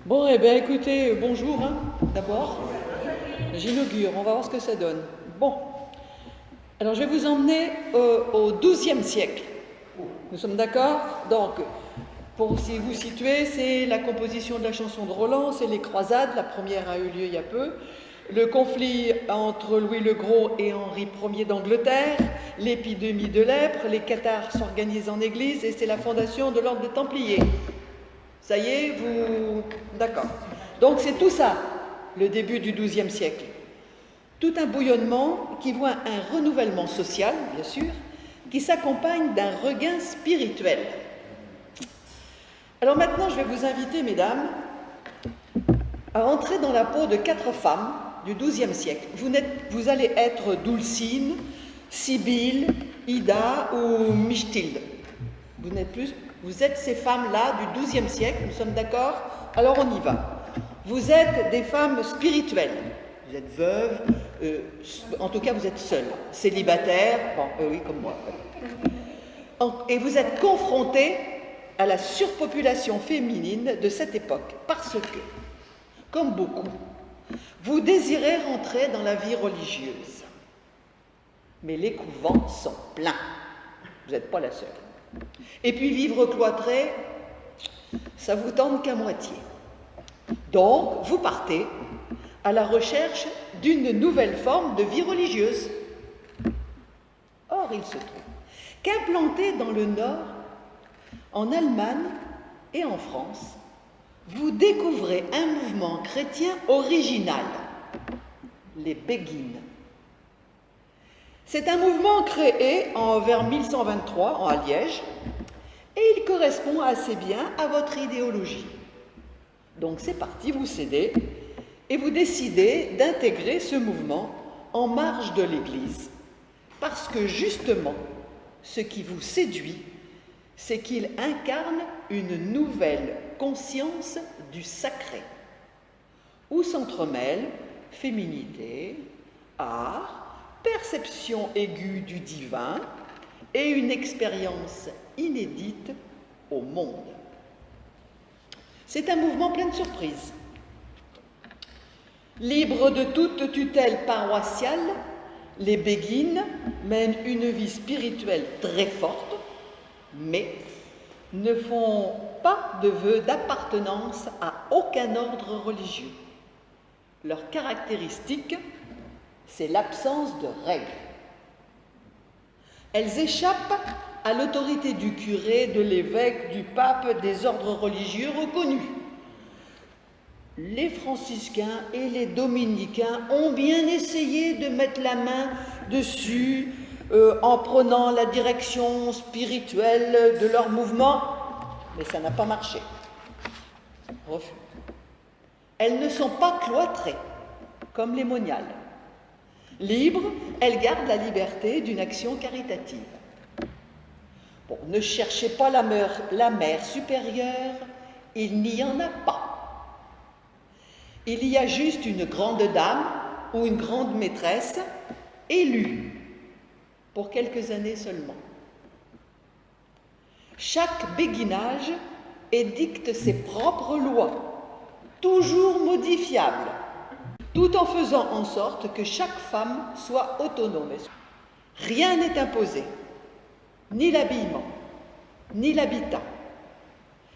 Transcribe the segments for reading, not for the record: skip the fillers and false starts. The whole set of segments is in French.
Bon, eh bien, écoutez, bonjour, d'abord. J'inaugure, on va voir ce que ça donne. Bon, alors je vais vous emmener au XIIe siècle. Nous sommes d'accord? Donc, pour si vous situez, c'est la composition de la chanson de Roland, c'est les croisades, la première a eu lieu il y a peu, le conflit entre Louis le Gros et Henri Ier d'Angleterre, l'épidémie de lèpre, les cathares s'organisent en église et c'est la fondation de l'ordre des Templiers. Ça y est, vous... D'accord. Donc c'est tout ça, le début du XIIe siècle. Tout un bouillonnement qui voit un renouvellement social, bien sûr, qui s'accompagne d'un regain spirituel. Alors maintenant, je vais vous inviter, mesdames, à entrer dans la peau de 4 femmes du XIIe siècle. Vous allez être Dulcine, Sibylle, Ida ou Michtilde. Vous n'êtes plus... Vous êtes ces femmes-là du XIIe siècle, nous sommes d'accord? Alors on y va. Vous êtes des femmes spirituelles. Vous êtes veuves, en tout cas vous êtes seules, célibataires, bon, oui, comme moi. Et vous êtes confrontées à la surpopulation féminine de cette époque, parce que, comme beaucoup, vous désirez rentrer dans la vie religieuse. Mais les couvents sont pleins. Vous n'êtes pas la seule. Et puis vivre cloîtré, ça vous tente qu'à moitié. Donc, vous partez à la recherche d'une nouvelle forme de vie religieuse. Or, il se trouve qu'implanté dans le Nord, en Allemagne et en France, vous découvrez un mouvement chrétien original, les Béguines. C'est un mouvement créé vers 1123 à Liège et il correspond assez bien à votre idéologie. Donc c'est parti, vous cédez et vous décidez d'intégrer ce mouvement en marge de l'Église parce que justement, ce qui vous séduit, c'est qu'il incarne une nouvelle conscience du sacré où s'entremêlent féminité, art, perception aiguë du divin et une expérience inédite au monde. C'est un mouvement plein de surprises. Libres de toute tutelle paroissiale, les Béguines mènent une vie spirituelle très forte, mais ne font pas de vœu d'appartenance à aucun ordre religieux. Leur caractéristique, c'est l'absence de règles. Elles échappent à l'autorité du curé, de l'évêque, du pape, des ordres religieux reconnus. Les franciscains et les dominicains ont bien essayé de mettre la main dessus en prenant la direction spirituelle de leur mouvement, mais ça n'a pas marché. Refus. Elles ne sont pas cloîtrées, comme les moniales. Libres, elles gardent la liberté d'une action caritative. Bon, ne cherchez pas la mère supérieure, il n'y en a pas. Il y a juste une grande dame ou une grande maîtresse élue pour quelques années seulement. Chaque béguinage édicte ses propres lois, toujours modifiables, tout en faisant en sorte que chaque femme soit autonome. Rien n'est imposé, ni l'habillement, ni l'habitat.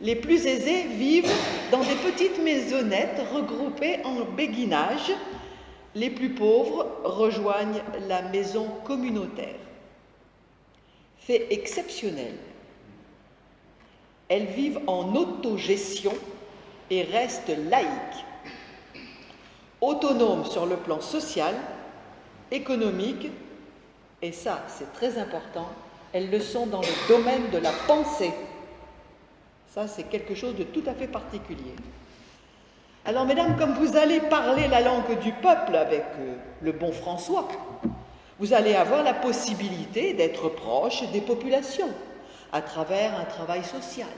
Les plus aisés vivent dans des petites maisonnettes regroupées en béguinage. Les plus pauvres rejoignent la maison communautaire. Fait exceptionnel, elles vivent en autogestion et restent laïques. Autonomes sur le plan social, économique, et ça c'est très important, elles le sont dans le domaine de la pensée. Ça c'est quelque chose de tout à fait particulier. Alors mesdames, comme vous allez parler la langue du peuple avec le bon François, vous allez avoir la possibilité d'être proche des populations à travers un travail social,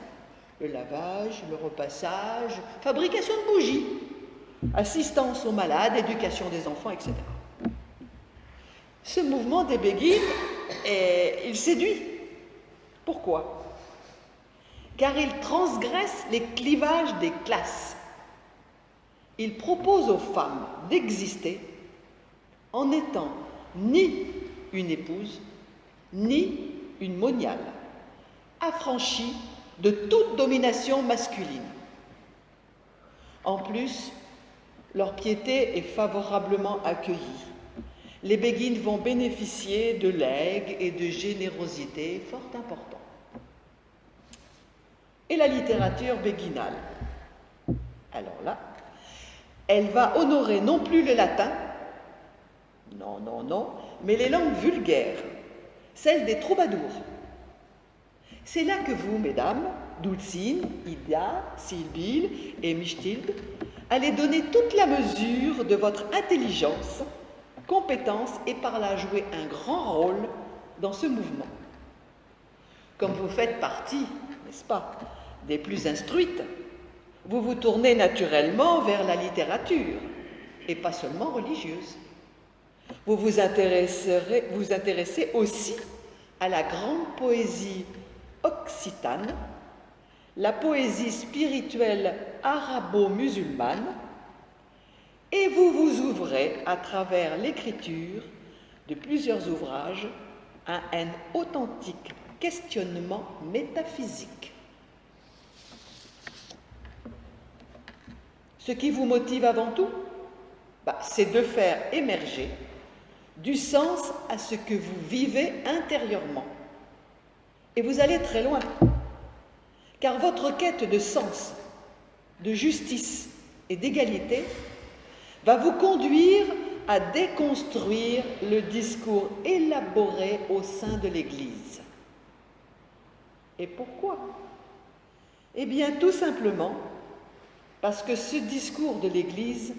le lavage, le repassage, fabrication de bougies, assistance aux malades, éducation des enfants, etc. Ce mouvement des Béguines, il séduit. Pourquoi? Car il transgresse les clivages des classes. il propose aux femmes d'exister en n'étant ni une épouse, ni une moniale, affranchie de toute domination masculine. En plus, leur piété est favorablement accueillie. Les béguines vont bénéficier de legs et de générosité fort importants. Et la littérature béguinale, alors là, elle va honorer non plus le latin, non, mais les langues vulgaires, celles des troubadours. C'est là que vous, mesdames, Dulcine, Ida, Sylbille et Michtilde, allez donner toute la mesure de votre intelligence, compétence et par là jouer un grand rôle dans ce mouvement. Comme vous faites partie, n'est-ce pas, des plus instruites, vous vous tournez naturellement vers la littérature, et pas seulement religieuse. Vous vous intéressez aussi à la grande poésie occitane, la poésie spirituelle arabo-musulmane, et vous vous ouvrez à travers l'écriture de plusieurs ouvrages à un authentique questionnement métaphysique. Ce qui vous motive avant tout, c'est de faire émerger du sens à ce que vous vivez intérieurement. Et vous allez très loin, car votre quête de sens, de justice et d'égalité va vous conduire à déconstruire le discours élaboré au sein de l'Église. Et pourquoi? Eh bien, tout simplement parce que ce discours de l'Église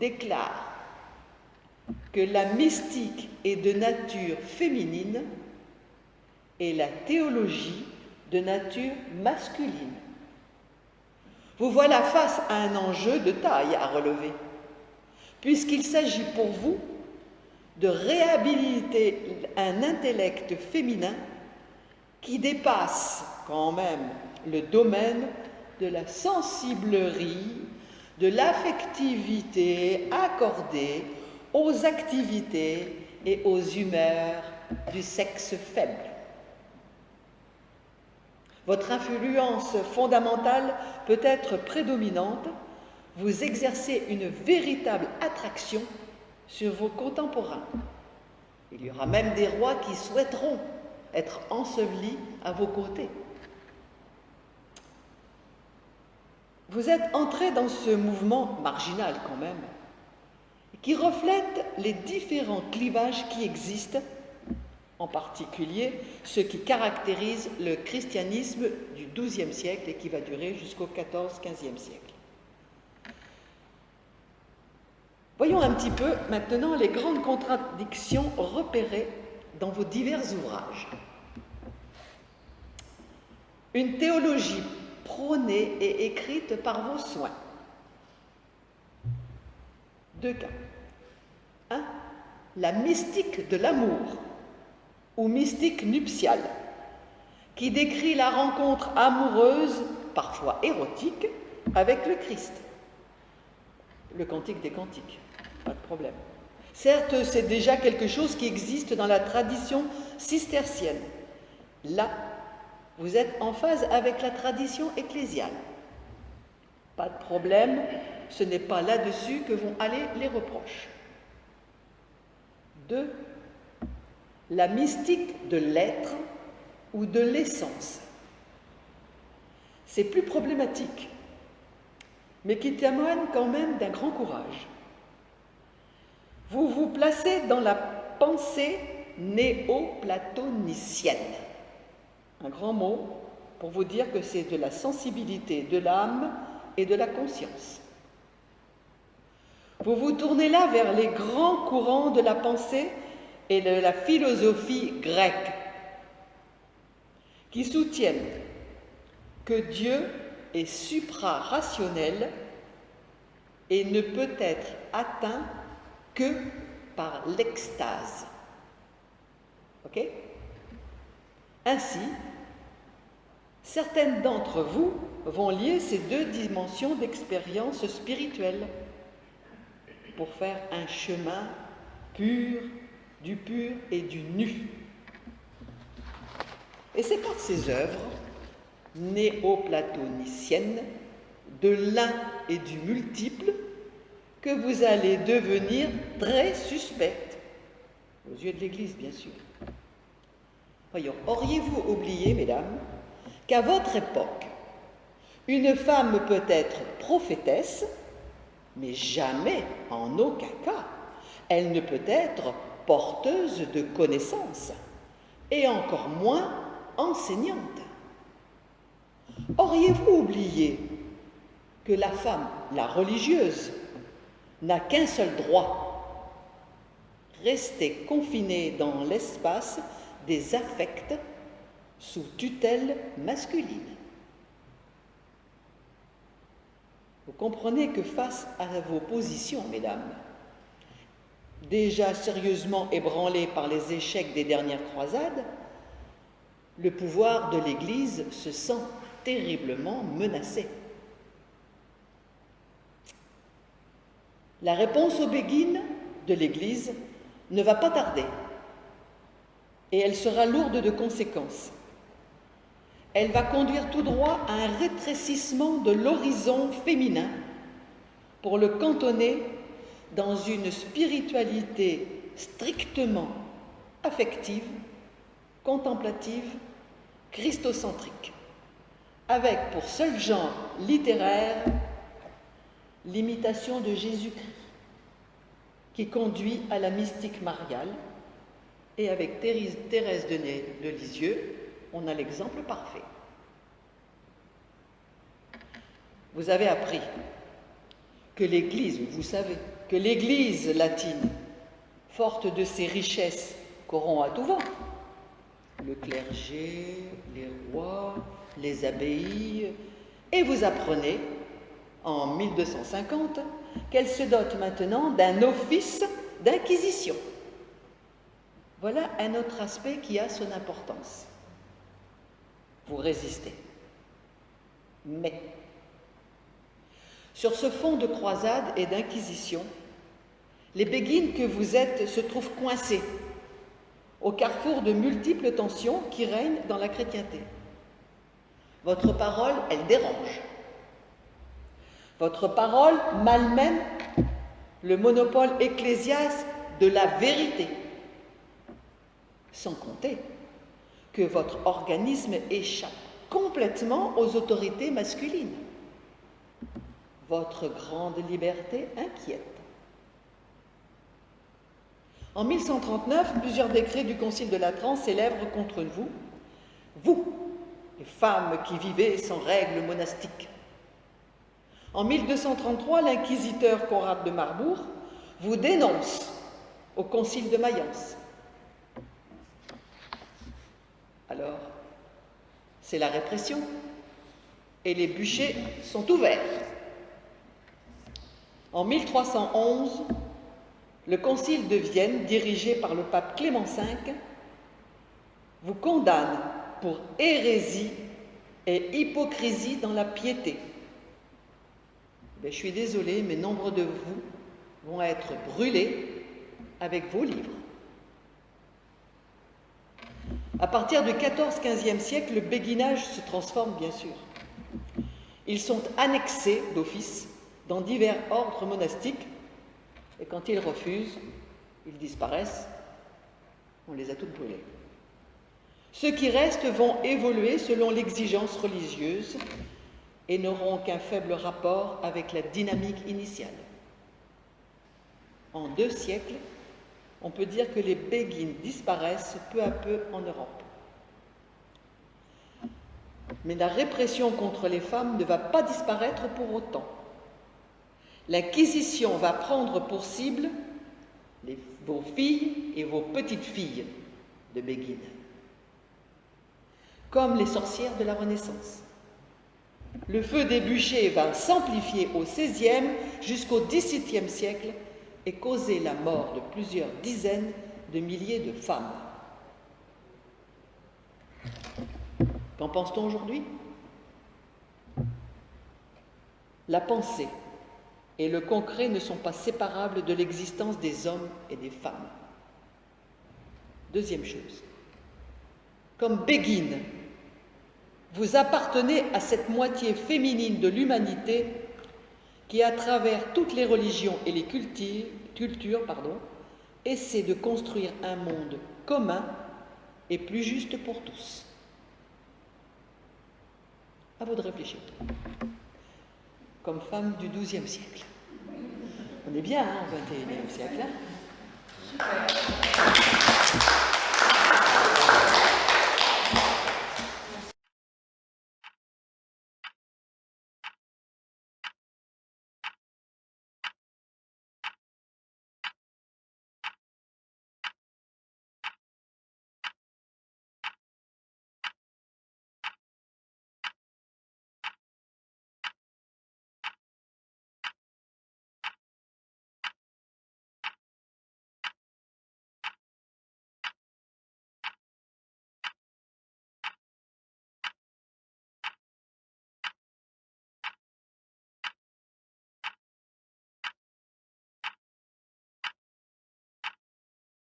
déclare que la mystique est de nature féminine et la théologie de nature masculine. Vous voilà face à un enjeu de taille à relever, puisqu'il s'agit pour vous de réhabiliter un intellect féminin qui dépasse quand même le domaine de la sensiblerie, de l'affectivité accordée aux activités et aux humeurs du sexe faible. Votre influence fondamentale peut être prédominante, vous exercez une véritable attraction sur vos contemporains. Il y aura même des rois qui souhaiteront être ensevelis à vos côtés. Vous êtes entrés dans ce mouvement marginal quand même, qui reflète les différents clivages qui existent, en particulier ceux qui caractérisent le christianisme du XIIe siècle et qui va durer jusqu'au XIVe siècle. Voyons un petit peu maintenant les grandes contradictions repérées dans vos divers ouvrages. Une théologie prônée et écrite par vos soins. 2 cas. 1. La mystique de l'amour, ou mystique nuptiale, qui décrit la rencontre amoureuse, parfois érotique, avec le Christ. Le Cantique des Cantiques, pas de problème. Certes, c'est déjà quelque chose qui existe dans la tradition cistercienne. Là, vous êtes en phase avec la tradition ecclésiale. Pas de problème, ce n'est pas là-dessus que vont aller les reproches. 2. La mystique de l'être ou de l'essence. C'est plus problématique, mais qui témoigne quand même d'un grand courage. Vous vous placez dans la pensée néo-platonicienne. Un grand mot pour vous dire que c'est de la sensibilité de l'âme et de la conscience. Vous vous tournez là vers les grands courants de la pensée et de la philosophie grecque, qui soutiennent que Dieu est supra-rationnel et ne peut être atteint que par l'extase. Ok ? Ainsi, certaines d'entre vous vont lier ces 2 dimensions d'expérience spirituelle pour faire un chemin pur, du pur et du nu. Et c'est par ces œuvres néoplatoniciennes, de l'un et du multiple, que vous allez devenir très suspecte, aux yeux de l'Église, bien sûr. Voyons, auriez-vous oublié, mesdames, qu'à votre époque, une femme peut être prophétesse, mais jamais, en aucun cas, elle ne peut être porteuse de connaissances, et encore moins enseignante. Auriez-vous oublié que la femme, la religieuse, n'a qu'un seul droit, rester confinée dans l'espace des affects sous tutelle masculine? Vous comprenez que face à vos positions, mesdames, déjà sérieusement ébranlées par les échecs des dernières croisades, le pouvoir de l'Église se sent terriblement menacé. La réponse aux béguines de l'Église ne va pas tarder, et elle sera lourde de conséquences. Elle va conduire tout droit à un rétrécissement de l'horizon féminin pour le cantonner dans une spiritualité strictement affective, contemplative, christocentrique, avec pour seul genre littéraire l'imitation de Jésus-Christ, qui conduit à la mystique mariale, et avec Thérèse de Lisieux, on a l'exemple parfait. Vous avez appris que l'Église, vous savez, que l'Église latine, forte de ses richesses, corrompt à tout va, le clergé, les rois, les abbayes, et vous apprenez, en 1250, qu'elle se dote maintenant d'un office d'inquisition. Voilà un autre aspect qui a son importance. Vous résistez. Mais, sur ce fond de croisade et d'inquisition, les béguines que vous êtes se trouvent coincées au carrefour de multiples tensions qui règnent dans la chrétienté. Votre parole, elle dérange. Votre parole malmène le monopole ecclésiaste de la vérité, sans compter que votre organisme échappe complètement aux autorités masculines. Votre grande liberté inquiète. En 1139, plusieurs décrets du Concile de Latran s'élèvent contre vous, les femmes qui vivez sans règles monastiques. En 1233, l'inquisiteur Conrad de Marbourg vous dénonce au Concile de Mayence. Alors, c'est la répression et les bûchers sont ouverts. En 1311, le Concile de Vienne, dirigé par le pape Clément V, vous condamne pour hérésie et hypocrisie dans la piété. Je suis désolée, mais nombre de vous vont être brûlés avec vos livres. À partir du XIV-XVe siècle, le béguinage se transforme, bien sûr. Ils sont annexés d'office dans divers ordres monastiques, et quand ils refusent, ils disparaissent, on les a toutes brûlés. Ceux qui restent vont évoluer selon l'exigence religieuse et n'auront qu'un faible rapport avec la dynamique initiale. En 2 siècles, on peut dire que les béguines disparaissent peu à peu en Europe. Mais la répression contre les femmes ne va pas disparaître pour autant. L'Inquisition va prendre pour cible vos filles et vos petites filles de béguines, comme les sorcières de la Renaissance. Le feu des bûchers va s'amplifier au XVIe jusqu'au XVIIe siècle et causer la mort de plusieurs dizaines de milliers de femmes. Qu'en pense-t-on aujourd'hui? La pensée et le concret ne sont pas séparables de l'existence des hommes et des femmes. Deuxième chose, comme Begin, vous appartenez à cette moitié féminine de l'humanité qui, à travers toutes les religions et les cultures, essaie de construire un monde commun et plus juste pour tous. À vous de réfléchir. Comme femme du XIIe siècle. On est bien, au XXIe siècle. Super.